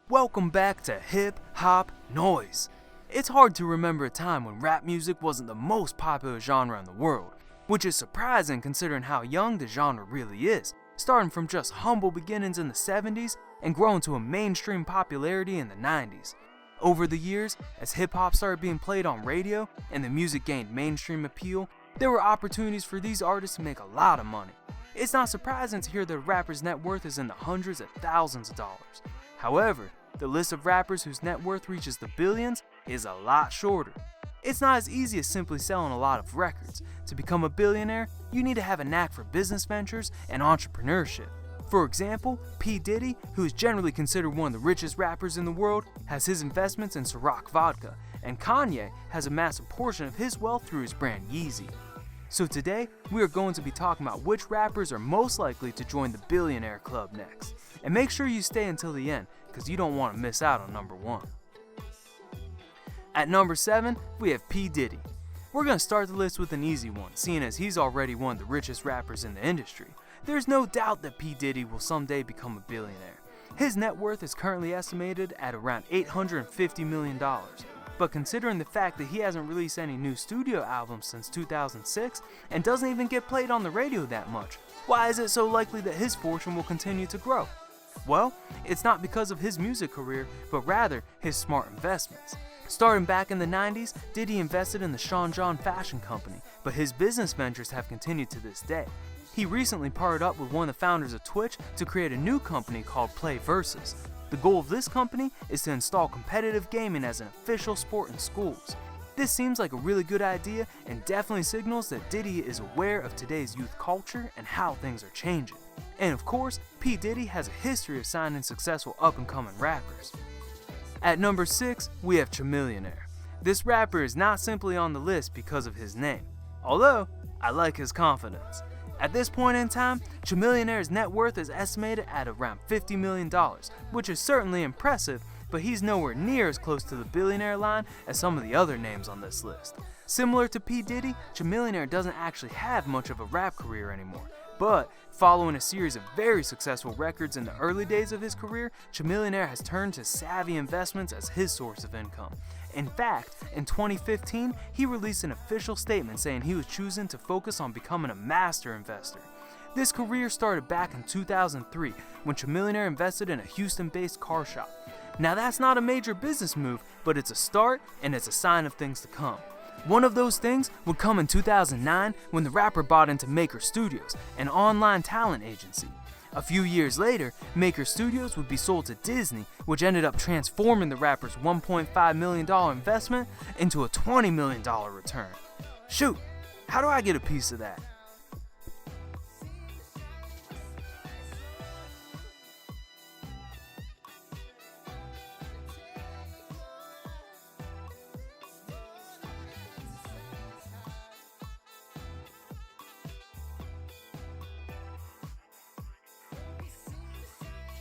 Welcome back to HipHop Noise. It's hard to remember a time when rap music wasn't the most popular genre in the world, which is surprising considering how young the genre really is, starting from just humble beginnings in the 70s and growing to a mainstream popularity in the 90s. Over the years, as hip-hop started being played on radio and the music gained mainstream appeal, there were opportunities for these artists to make a lot of money. It's not surprising to hear that a rapper's net worth is in the hundreds of thousands of dollars. However, the list of rappers whose net worth reaches the billions is a lot shorter. It's not as easy as simply selling a lot of records. To become a billionaire, you need to have a knack for business ventures and entrepreneurship. For example, P. Diddy, who is generally considered one of the richest rappers in the world, has his investments in Ciroc vodka, and Kanye has amassed a portion of his wealth through his brand Yeezy. So today, we are going to be talking about which rappers are most likely to join the Billionaire Club next. And make sure you stay until the end, because you don't want to miss out on number 1. At number 7, we have P. Diddy. We're going to start the list with an easy one, seeing as he's already one of the richest rappers in the industry. There's no doubt that P. Diddy will someday become a billionaire. His net worth is currently estimated at around $850 million. But considering the fact that he hasn't released any new studio albums since 2006 and doesn't even get played on the radio that much, why is it so likely that his fortune will continue to grow? Well, it's not because of his music career, but rather his smart investments. Starting back in the 90s, Diddy invested in the Sean John Fashion Company, but his business ventures have continued to this day. He recently partnered up with one of the founders of Twitch to create a new company called Play Versus. The goal of this company is to install competitive gaming as an official sport in schools. This seems like a really good idea and definitely signals that Diddy is aware of today's youth culture and how things are changing. And of course, P. Diddy has a history of signing successful up-and-coming rappers. At number 6, we have Chamillionaire. This rapper is not simply on the list because of his name, although I like his confidence. At this point in time, Chamillionaire's net worth is estimated at around $50 million, which is certainly impressive, but he's nowhere near as close to the billionaire line as some of the other names on this list. Similar to P. Diddy, Chamillionaire doesn't actually have much of a rap career anymore, but following a series of very successful records in the early days of his career, Chamillionaire has turned to savvy investments as his source of income. In fact, in 2015, he released an official statement saying he was choosing to focus on becoming a master investor. This career started back in 2003 when Chamillionaire invested in a Houston-based car shop. Now that's not a major business move, but it's a start and it's a sign of things to come. One of those things would come in 2009 when the rapper bought into Maker Studios, an online talent agency. A few years later, Maker Studios would be sold to Disney, which ended up transforming the rapper's $1.5 million investment into a $20 million return. Shoot, how do I get a piece of that?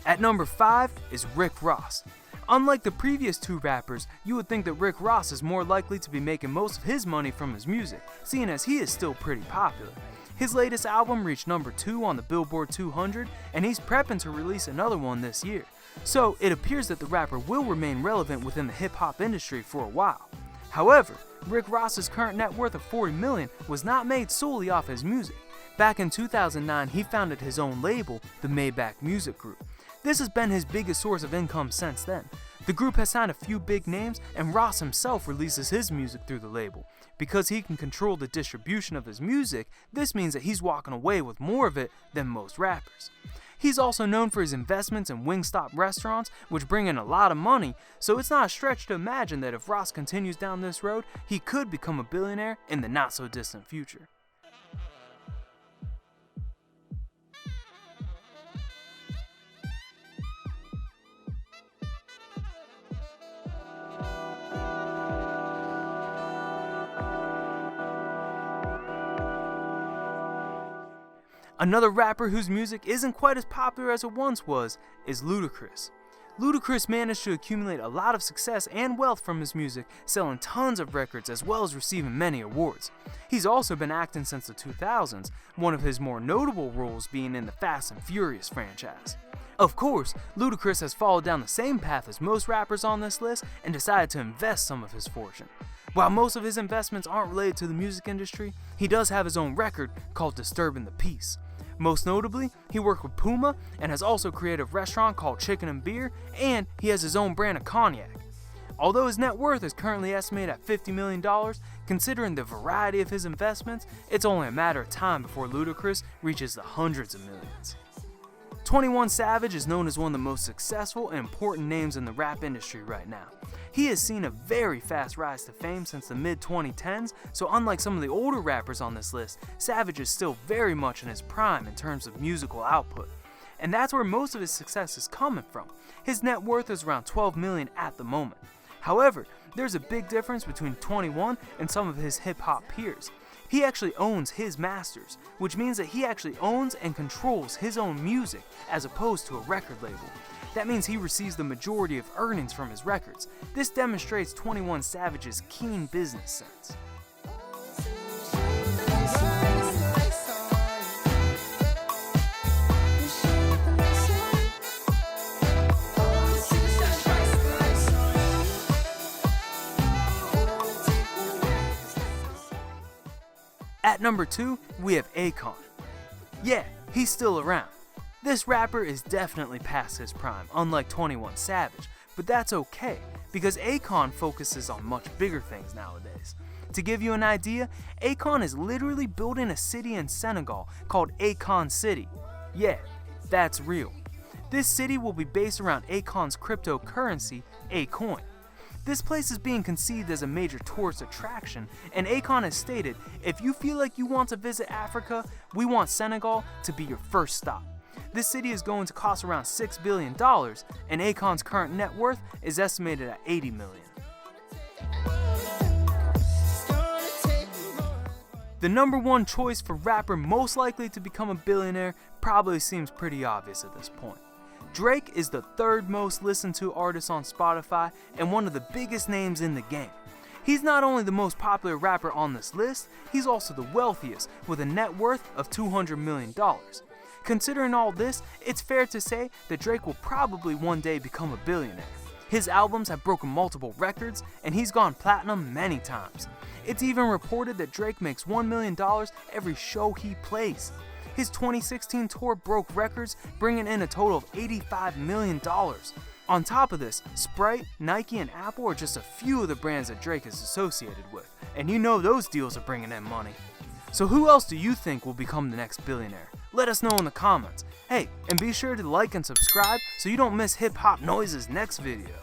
At number 5 is Rick Ross. Unlike the previous 2 rappers, you would think that Rick Ross is more likely to be making most of his money from his music, seeing as he is still pretty popular. His latest album reached number 2 on the Billboard 200, and he's prepping to release another one this year. So it appears that the rapper will remain relevant within the hip-hop industry for a while. However, Rick Ross's current net worth of $40 million was not made solely off his music. Back in 2009, he founded his own label, the Maybach Music Group. This has been his biggest source of income since then. The group has signed a few big names, and Ross himself releases his music through the label. Because he can control the distribution of his music, this means that he's walking away with more of it than most rappers. He's also known for his investments in Wingstop restaurants, which bring in a lot of money, so it's not a stretch to imagine that if Ross continues down this road, he could become a billionaire in the not-so-distant future. Another rapper whose music isn't quite as popular as it once was is Ludacris. Ludacris managed to accumulate a lot of success and wealth from his music, selling tons of records as well as receiving many awards. He's also been acting since the 2000s, one of his more notable roles being in the Fast and Furious franchise. Of course, Ludacris has followed down the same path as most rappers on this list and decided to invest some of his fortune. While most of his investments aren't related to the music industry, he does have his own record called Disturbing the Peace. Most notably, he worked with Puma and has also created a restaurant called Chicken and Beer, and he has his own brand of cognac. Although his net worth is currently estimated at $50 million, considering the variety of his investments, it's only a matter of time before Ludacris reaches the hundreds of millions. 21 Savage is known as one of the most successful and important names in the rap industry right now. He has seen a very fast rise to fame since the mid-2010s, so unlike some of the older rappers on this list, Savage is still very much in his prime in terms of musical output. And that's where most of his success is coming from. His net worth is around $12 million at the moment. However, there's a big difference between 21 and some of his hip-hop peers. He actually owns his masters, which means that he actually owns and controls his own music as opposed to a record label. That means he receives the majority of earnings from his records. This demonstrates 21 Savage's keen business sense. At number 2, we have Akon. Yeah, he's still around. This rapper is definitely past his prime, unlike 21 Savage, but that's okay, because Akon focuses on much bigger things nowadays. To give you an idea, Akon is literally building a city in Senegal called Akon City. Yeah, that's real. This city will be based around Akon's cryptocurrency, Acoin. This place is being conceived as a major tourist attraction, and Akon has stated, if you feel like you want to visit Africa, we want Senegal to be your first stop. This city is going to cost around $6 billion, and Akon's current net worth is estimated at $80 million. The number one choice for rapper most likely to become a billionaire probably seems pretty obvious at this point. Drake is the third most listened to artist on Spotify and one of the biggest names in the game. He's not only the most popular rapper on this list, he's also the wealthiest with a net worth of $200 million. Considering all this, it's fair to say that Drake will probably one day become a billionaire. His albums have broken multiple records and he's gone platinum many times. It's even reported that Drake makes $1 million every show he plays. His 2016 tour broke records, bringing in a total of $85 million. On top of this, Sprite, Nike, and Apple are just a few of the brands that Drake is associated with, and you know those deals are bringing in money. So who else do you think will become the next billionaire? Let us know in the comments. Hey, and be sure to like and subscribe so you don't miss HipHop Noise's next video.